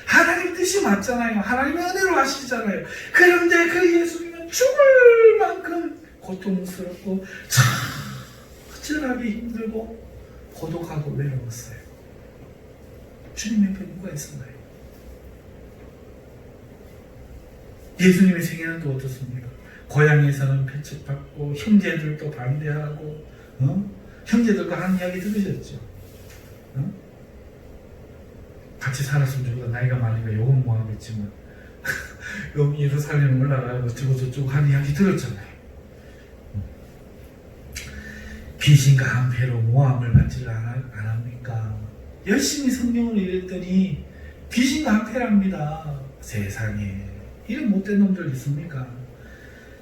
하나님 뜻이 맞잖아요. 하나님의 은혜로 하시잖아요. 그런데 그 예수님은 죽을 만큼 고통스럽고 처절하게 힘들고 고독하고 외로웠어요. 주님 옆에 누가 있었나요? 예수님의 생애는 또 어떻습니까? 고향에서는 배척받고 형제들도 반대하고 형제들과 하는 이야기 들으셨죠? 같이 살았으면 좋겠다. 나이가 많으니까 욕은 뭐 하겠지만 여기 예루살렘 올라가고 어쩌고 저쩌고 하는 이야기 들었잖아요. 귀신과 한패로 모함을 받지를 않합니까? 열심히 성경을 읽었더니 귀신과 한패랍니다. 세상에 이런 못된 놈들 있습니까?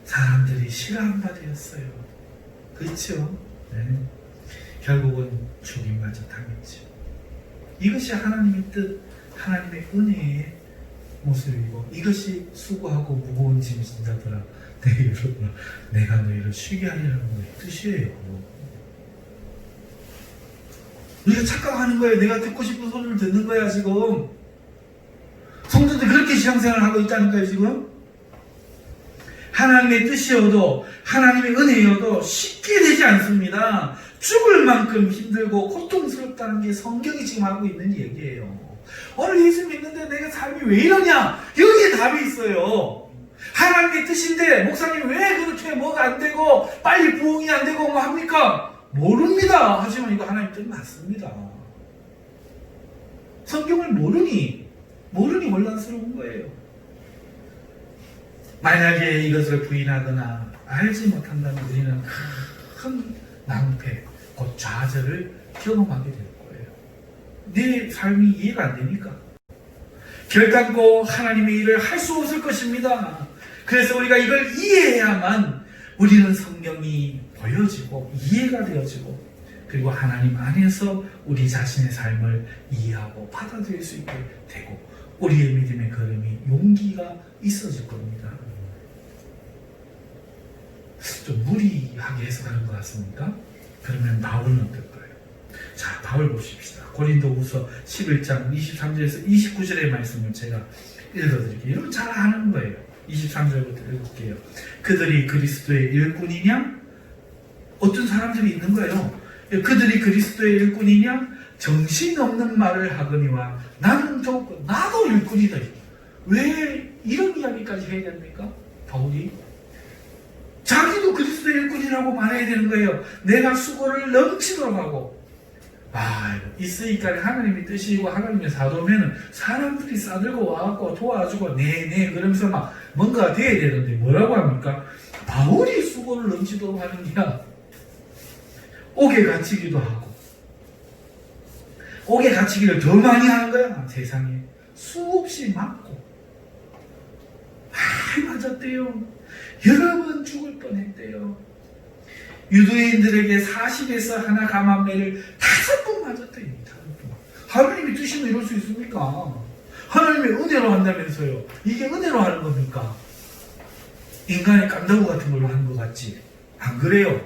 사람들이 싫어한바 되었어요. 그렇죠? 네. 결국은 죽임마저 당했죠. 이것이 하나님의 뜻, 하나님의 은혜의 모습이고, 이것이 수고하고 무거운 짐 진자들아 내가 너희를 쉬게 하리라는 뜻이에요. 우리가 착각하는 거예요. 내가 듣고 싶은 소리를 듣는 거야 지금. 성도들 그렇게 신앙생활을 하고 있다니까요 지금. 하나님의 뜻이어도 하나님의 은혜여도 쉽게 되지 않습니다. 죽을 만큼 힘들고 고통스럽다는 게 성경이 지금 하고 있는 얘기예요. 오늘 예수 믿는데 내가 삶이 왜 이러냐? 여기에 답이 있어요. 하나님의 뜻인데 목사님 왜 그렇게 뭐가 안 되고 빨리 부흥이 안 되고 뭐 합니까? 모릅니다. 하지만 이거 하나님 뜻 맞습니다. 성경을 모르니 혼란스러운 거예요. 만약에 이것을 부인하거나 알지 못한다면 우리는 큰 낭패, 곧 좌절을 경험하게 될 거예요. 네 삶이 이해가 안 되니까. 결단코 하나님의 일을 할 수 없을 것입니다. 그래서 우리가 이걸 이해해야만 우리는 성경이 보여지고 이해가 되어지고 그리고 하나님 안에서 우리 자신의 삶을 이해하고 받아들일 수 있게 되고 우리의 믿음의 걸음이 용기가 있어질 겁니다. 좀 무리하게 해석하는 것 같습니까? 그러면 바울은 어떨까요? 자, 바울 보십시다. 고린도후서 11장 23절에서 29절의 말씀을 제가 읽어드릴게요. 이런 잘 아는 거예요. 23절부터 읽을게요. 그들이 그리스도의 일꾼이냐? 어떤 사람들이 있는 거예요. 그들이 그리스도의 일꾼이냐? 정신없는 말을 하거니와 나는 또 나도 일꾼이다. 왜 이런 이야기까지 해야 됩니까? 바울이 자기도 그리스도의 일꾼이라고 말해야 되는 거예요. 내가 수고를 넘치도록 하고 있으니까 하나님의 뜻이고 하나님의 사도면은 사람들이 싸들고 와갖고 도와주고 네네 그러면서 막 뭔가 돼야 되는데 뭐라고 합니까? 바울이 수고를 넘치도록 하는 게 옥에 갇히기도 하고 옥에 갇히기를 더 많이 하는 거야. 세상에 수없이 맞고 맞았대요. 여러 번 죽을 뻔했대요. 유대인들에게 40에서 하나 감한매를 5번 맞았대요. 하나님이 뜻이면 이럴 수 있습니까? 하나님의 은혜로 한다면서요. 이게 은혜로 하는 겁니까? 인간의 깜다구 같은 걸로 하는 것 같지? 안 그래요.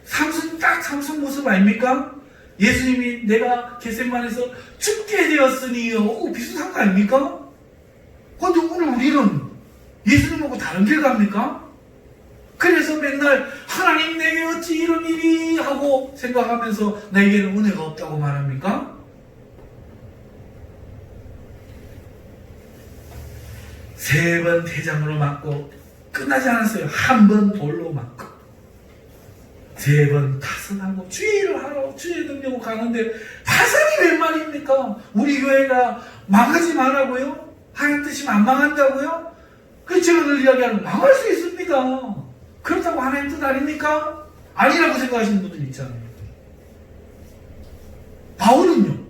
삼손 모습 아닙니까? 예수님이 내가 겟세마네에서 죽게 되었으니요. 비슷한 거 아닙니까? 근데 오늘 우리는 예수님하고 다른 길 갑니까? 그래서 맨날 하나님 내게 어찌 이런 일이 하고 생각하면서 나에게는 은혜가 없다고 말합니까? 세 번 대장으로 맞고 끝나지 않았어요. 한 번 돌로 맞고 세 번 타선하고 주의를 하러 주의 능력으로 가는데 파산이 웬 말입니까? 우리 교회가 망하지 말라고요? 하나님 뜻이면 안 망한다고요? 그 제가 늘 이야기하는 망할 수 있습니다. 그렇다고 하나님 뜻 아닙니까? 아니라고 생각하시는 분들 있잖아요. 바울은요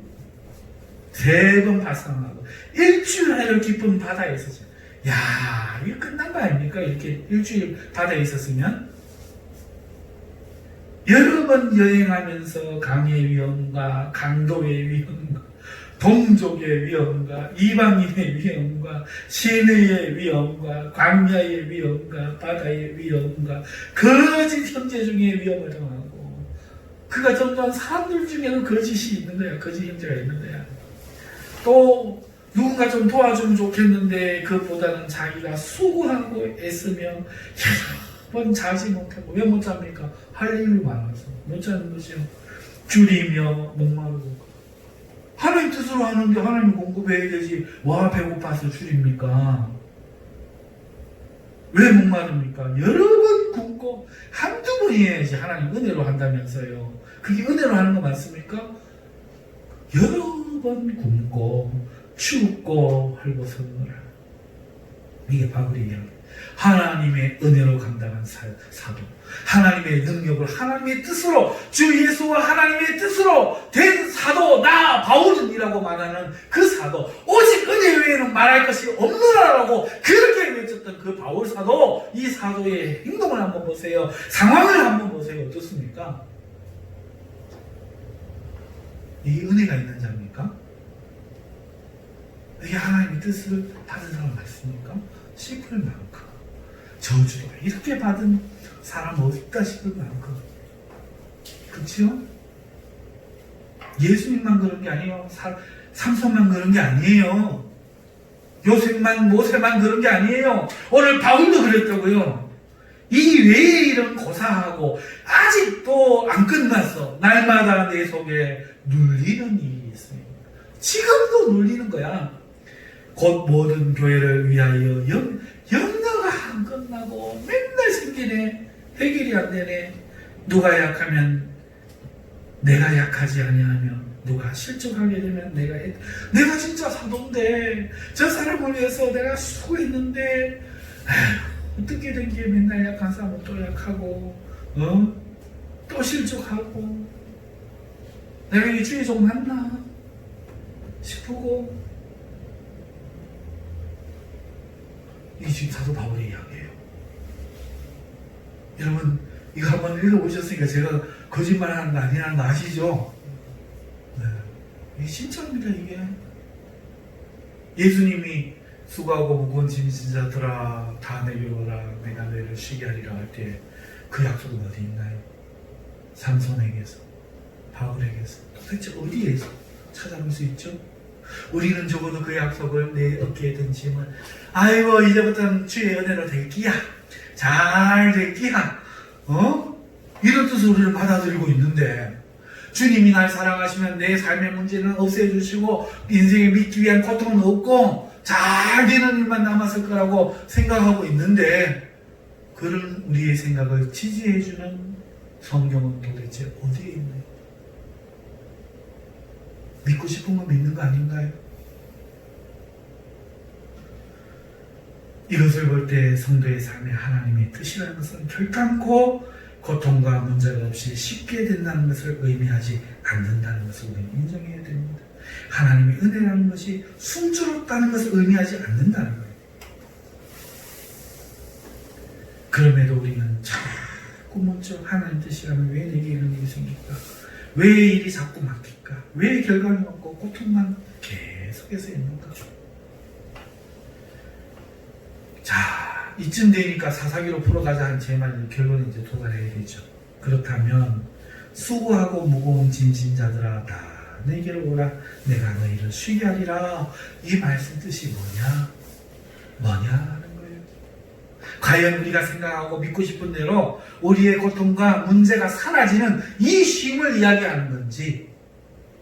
3번 발상하고 일주일 해를 깊은 바다에 있었어요. 야, 이거 끝난 거 아닙니까? 이렇게 일주일 바다에 있었으면 여러 번 여행하면서 강의 위험과 강도의 위험과 동족의 위험과 이방인의 위험과 시내의 위험과 광야의 위험과 바다의 위험과 거짓 형제 중에 위험을 당하고 그가 점점 사람들 중에는 거짓이 있는 거야. 거짓 형제가 있는 거야. 또 누군가 좀 도와주면 좋겠는데 그것보다는 자기가 수고하고 애쓰며 여러 번 자지 못하고 왜 못 잡니까? 할 일이 많아서 못 자는 거죠. 줄이며 목마르고 하나님 뜻으로 하는 게 하나님 공급해야 되지. 와 배고파서 줄입니까? 왜 목마릅니까? 여러 번 굶고 한두 번 해야지 하나님 은혜로 한다면서요. 그게 은혜로 하는 거 맞습니까? 여러 번 굶고 춥고 헐벗었노라. 이게 바울의 이야기. 하나님의 은혜로 감당한 사도, 하나님의 능력을 하나님의 뜻으로 주 예수와 하나님의 뜻으로 된 사도 나 바울은이라고 말하는 그 사도, 오직 은혜 외에는 말할 것이 없노라라고 그렇게 외쳤던 그 바울 사도, 이 사도의 행동을 한번 보세요. 상황을 한번 보세요. 어떻습니까? 이 은혜가 있는 자입니까? 이게 하나님의 뜻을 받은 사람 맞습니까? 싶을 만큼 저주도 이렇게 받은 사람 없다 싶을 만큼. 그렇죠? 예수님만 그런 게 아니에요. 삼손만 그런 게 아니에요. 요셉만 모세만 그런 게 아니에요. 오늘 바울도 그랬다고요. 이 외의 일은 고사하고 아직도 안 끝났어. 날마다 내 속에 눌리는 일이 있습니다. 지금도 눌리는 거야. 곧 모든 교회를 위하여 염려가 안 끝나고 맨날 생기네. 해결이 안 되네. 누가 약하면 내가 약하지 아니하며 누가 실족하게 되면 내가 진짜 사도인데 저 사람을 위해서 내가 수고했는데 어떻게 된 게 맨날 약한 사람은 또 약하고 또 실족하고 내가 이 주에 좀 맞나 싶고 이 지금 사도 바울의 이야기예요. 여러분 이거 한번 읽어보셨으니까 제가 거짓말하는 거 아니라는 거 아시죠? 네. 이게 진짜입니다. 이게 예수님이 수고하고 무거운 짐 진자들아 다 내게로 오라 내가 너희를 쉬게 하리라 할 때 그 약속은 어디 있나요? 삼손에게서 바울에게서 도대체 어디에서 찾아볼 수 있죠? 우리는 적어도 그 약속을 내 어깨에 든 짐을 아이고 이제부터는 주의 은혜로 될 끼야 잘 될 끼야 이런 뜻으로 우리를 받아들이고 있는데 주님이 날 사랑하시면 내 삶의 문제는 없애주시고 인생에 믿기 위한 고통은 없고 잘 되는 일만 남았을 거라고 생각하고 있는데 그런 우리의 생각을 지지해주는 성경은 도대체 어디에 있나요? 믿고 싶은 거 믿는 거 아닌가요? 이것을 볼 때 성도의 삶에 하나님의 뜻이라는 것은 결단코 고통과 문제가 없이 쉽게 된다는 것을 의미하지 않는다는 것을 우리는 인정해야 됩니다. 하나님의 은혜라는 것이 순조롭다는 것을 의미하지 않는다는 거예요. 그럼에도 우리는 자꾸 묻죠. 하나님 뜻이라면 왜 내게 이런 일이 생길까? 왜 일이 자꾸 막힐까? 왜 결과는 없고 고통만 계속해서 있는가? 자, 이쯤 되니까 사사기로 풀어가자 한 제 말 결론에 이제 도달해야 되죠. 그렇다면 수고하고 무거운 짐진 자들아 다 내게로 오라 내가 너희를 쉬게 하리라 이 말씀 뜻이 뭐냐 하는 거예요. 과연 우리가 생각하고 믿고 싶은 대로 우리의 고통과 문제가 사라지는 이 쉼을 이야기하는 건지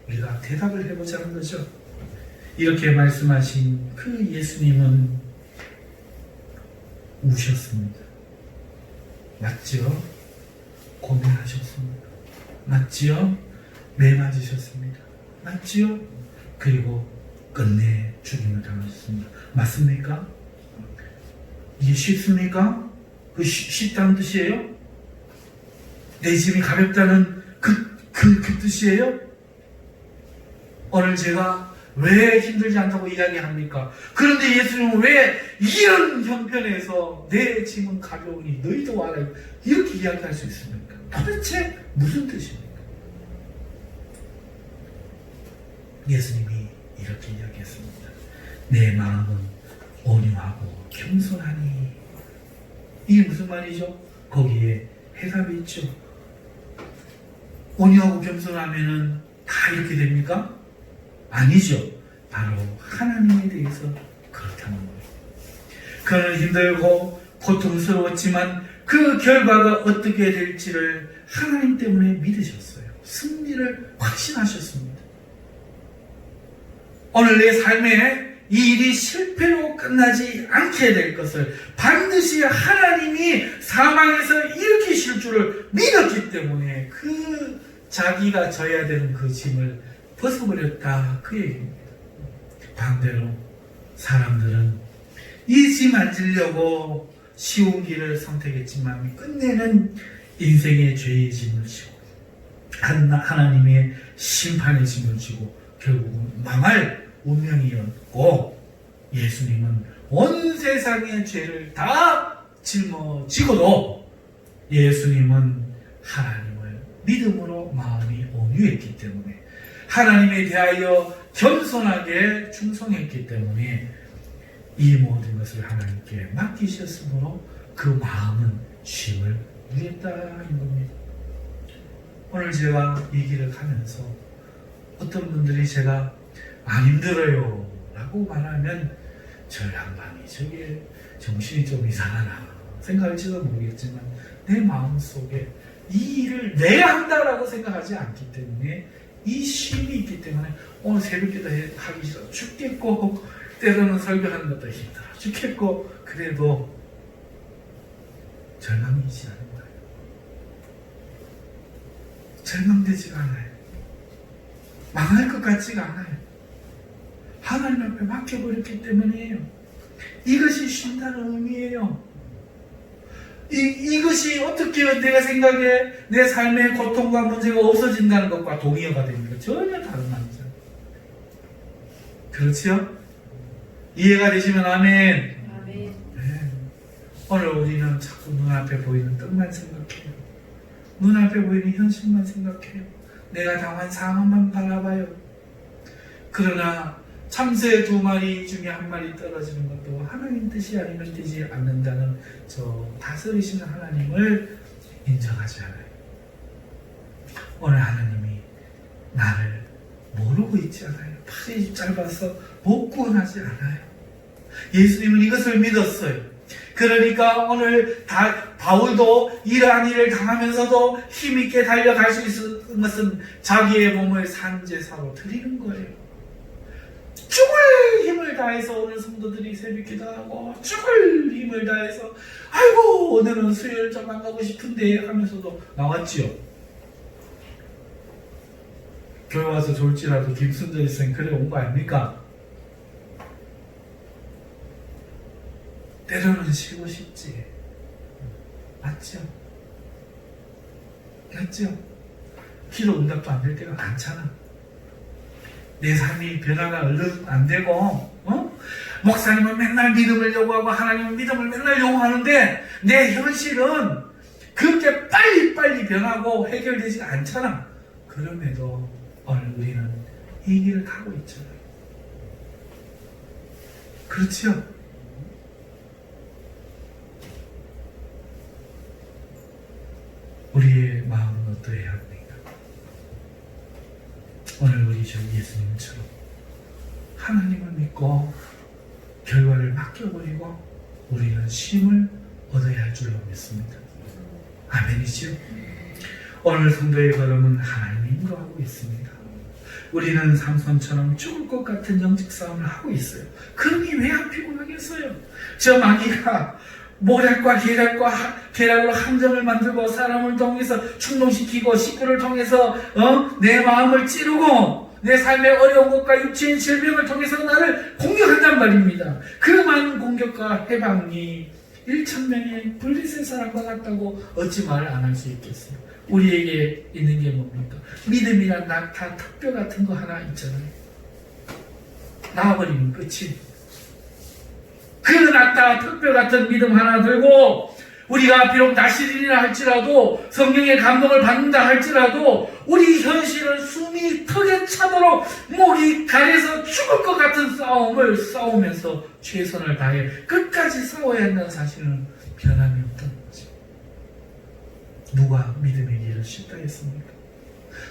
우리가 대답을 해보자는 거죠. 이렇게 말씀하신 그 예수님은 우셨습니다. 맞지요? 고민하셨습니다. 맞지요? 매 맞으셨습니다. 맞지요? 그리고 끝내 죽임을 당하셨습니다. 맞습니까? 이게 쉽습니까? 그 쉽다는 뜻이에요? 내 짐이 가볍다는 그 뜻이에요? 오늘 제가 왜 힘들지 않다고 이야기합니까? 그런데 예수님은 왜 이런 형편에서 내 짐은 가벼우니 너희도 와라 이렇게 이야기할 수 있습니까? 도대체 무슨 뜻입니까? 예수님이 이렇게 이야기했습니다. 내 마음은 온유하고 겸손하니 이게 무슨 말이죠? 거기에 해답이 있죠. 온유하고 겸손하면은 다 이렇게 됩니까? 아니죠. 바로 하나님에 대해서 그렇다는 거예요. 그는 힘들고 고통스러웠지만 그 결과가 어떻게 될지를 하나님 때문에 믿으셨어요. 승리를 확신하셨습니다. 오늘 내 삶에 이 일이 실패로 끝나지 않게 될 것을 반드시 하나님이 사망에서 일으키실 줄을 믿었기 때문에 그 자기가 져야 되는 그 짐을 벗어버렸다 그 얘기입니다. 반대로 사람들은 이 짐 안 지려고 쉬운 길을 선택했지만 끝내는 인생의 죄의 짐을 지고 하나님의 심판의 짐을 지고 결국은 망할 운명이었고 예수님은 온 세상의 죄를 다 짊어지고도 예수님은 하나님을 믿음으로 마음이 온유했기 때문에 하나님에 대하여 겸손하게 충성했기 때문에 이 모든 것을 하나님께 맡기셨으므로 그 마음은 쉼을 누렸다는 겁니다. 오늘 제가 이 길을 가면서 어떤 분들이 제가 안 힘들어요 라고 말하면 저 양반이 저게 정신이 좀 이상하나 생각할지도 모르겠지만 내 마음속에 이 일을 내가 한다라고 생각하지 않기 때문에 이 쉼이 있기 때문에 오늘 새벽기도 하기 싫어 죽겠고 때로는 설교하는 것도 힘들어 죽겠고 그래도 절망이지 않은 거예요. 절망되지가 않아요. 망할 것 같지가 않아요. 하나님 앞에 맡겨버렸기 때문이에요. 이것이 쉰다는 의미예요. 이것이 어떻게 내가 생각에 내 삶의 고통과 문제가 없어진다는 것과 동의어가 됩니까? 전혀 다른 말이죠. 그렇죠? 이해가 되시면 아멘. 아멘. 네. 오늘 우리는 자꾸 눈앞에 보이는 떡만 생각해요. 눈앞에 보이는 현실만 생각해요. 내가 당한 상황만 바라봐요. 그러나 참새 2마리 중에 1마리 떨어지는 것도 하나님 뜻이 아니면 되지 않는다는 저 다스리시는 하나님을 인정하지 않아요. 오늘 하나님이 나를 모르고 있지 않아요. 팔이 짧아서 못 구원하지 않아요. 예수님은 이것을 믿었어요. 그러니까 오늘 바울도 이러한 일을 당하면서도 힘있게 달려갈 수 있는 것은 자기의 몸을 산제사로 드리는 거예요. 죽을 힘을 다해서 오늘 성도들이 새벽기도 하고 죽을 힘을 다해서 아이고 오늘은 수요일 좀 안 가고 싶은데 하면서도 나왔지요. 교회 와서 졸지라도 김순재 선생 그래 온 거 아닙니까? 때로는 쉬고 싶지. 맞죠? 맞죠? 기도 응답도 안 될 때가 많잖아. 내 삶이 변화가 얼른 안 되고 목사님은 맨날 믿음을 요구하고 하나님은 믿음을 맨날 요구하는데 내 현실은 그렇게 빨리빨리 변하고 해결되지 않잖아. 그럼에도 오늘 우리는 이 길을 가고 있잖아요. 그렇죠? 우리의 마음은 어떠해야 합니까? 오늘 우리 주 예수님처럼 하나님을 믿고 결과를 맡겨버리고 우리는 쉼을 얻어야 할 줄로 믿습니다. 아멘이죠? 오늘 성도의 걸음은 하나님이 인도하고 있습니다. 우리는 삼손처럼 죽을 것 같은 영적 싸움을 하고 있어요. 그러니 왜 안 피곤하겠어요? 저 마귀가 모략과 계략으로 함정을 만들고 사람을 통해서 충동시키고 식구를 통해서 내 마음을 찌르고 내 삶의 어려운 것과 육체의 질병을 통해서 나를 공격한단 말입니다. 그 많은 공격과 해방이 1,000명의 블리셋 사람과 같다고 어찌 말을 안 할 수 있겠어요? 우리에게 있는 게 뭡니까? 믿음이란 낙타 턱뼈 같은 거 하나 있잖아요. 나와버리면 끝이. 그 낙타 턱뼈 같은 믿음 하나 들고 우리가 비록 나시린이라 할지라도 성령의 감동을 받는다 할지라도 우리 현실은 숨이 턱에 차도록 목이 가려서 죽을 것 같은 싸움을 싸우면서 최선을 다해 끝까지 싸워야 한다는 사실은 변함이 없던 거지. 누가 믿음의 길을 쉽다 했습니까?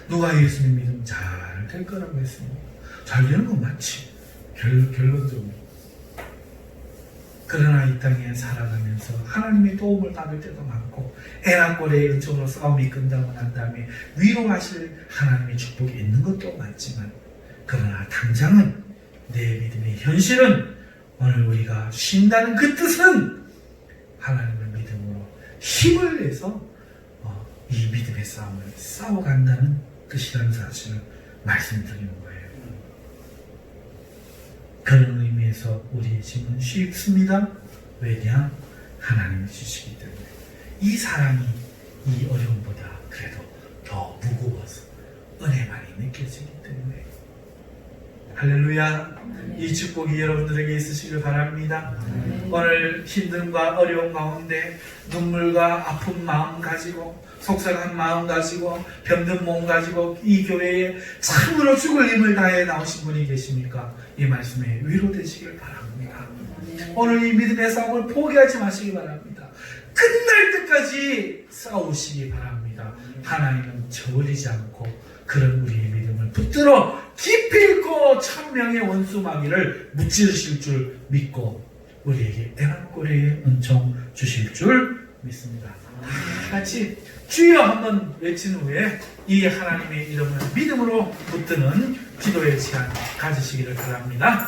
누가 예수님 믿음 잘 될 거라고 했습니까? 잘 되는 건 맞지. 결론적으로. 그러나 이 땅에 살아가면서 하나님의 도움을 받을 때도 많고 애나꼴의 은총으로 싸움이 끝나고 난 다음에 위로하실 하나님의 축복이 있는 것도 맞지만 그러나 당장은 내 믿음의 현실은 오늘 우리가 쉰다는 그 뜻은 하나님을 믿음으로 힘을 내서 이 믿음의 싸움을 싸워간다는 뜻이라는 사실을 말씀드리는 거예요. 그런 의미에서 우리의 짐은 쉽습니다. 왜냐? 하나님이 주시기 때문에. 이 사랑이 이 어려움보다 그래도 더 무거워서 은혜만이 느껴지기 때문에. 할렐루야. 이 축복이 여러분들에게 있으시길 바랍니다. 오늘 힘듦과 어려움 가운데 눈물과 아픈 마음 가지고 속상한 마음 가지고 병든 몸 가지고 이 교회에 참으로 죽을 힘을 다해 나오신 분이 계십니까? 이 말씀에 위로되시길 바랍니다. 오늘 이 믿음의 싸움을 포기하지 마시기 바랍니다. 끝날 때까지 싸우시기 바랍니다. 하나님은 저버리지 않고 그런 우리의 믿음을 붙들어 깊이 있고 천명의 원수 마귀를 무찌르실 줄 믿고 우리에게 애완꼬리의 은총 주실 줄 믿습니다. 다 같이 주여 한번 외친 후에 이 하나님의 이름을 믿음으로 붙드는 기도의 시간 가지시기를 바랍니다.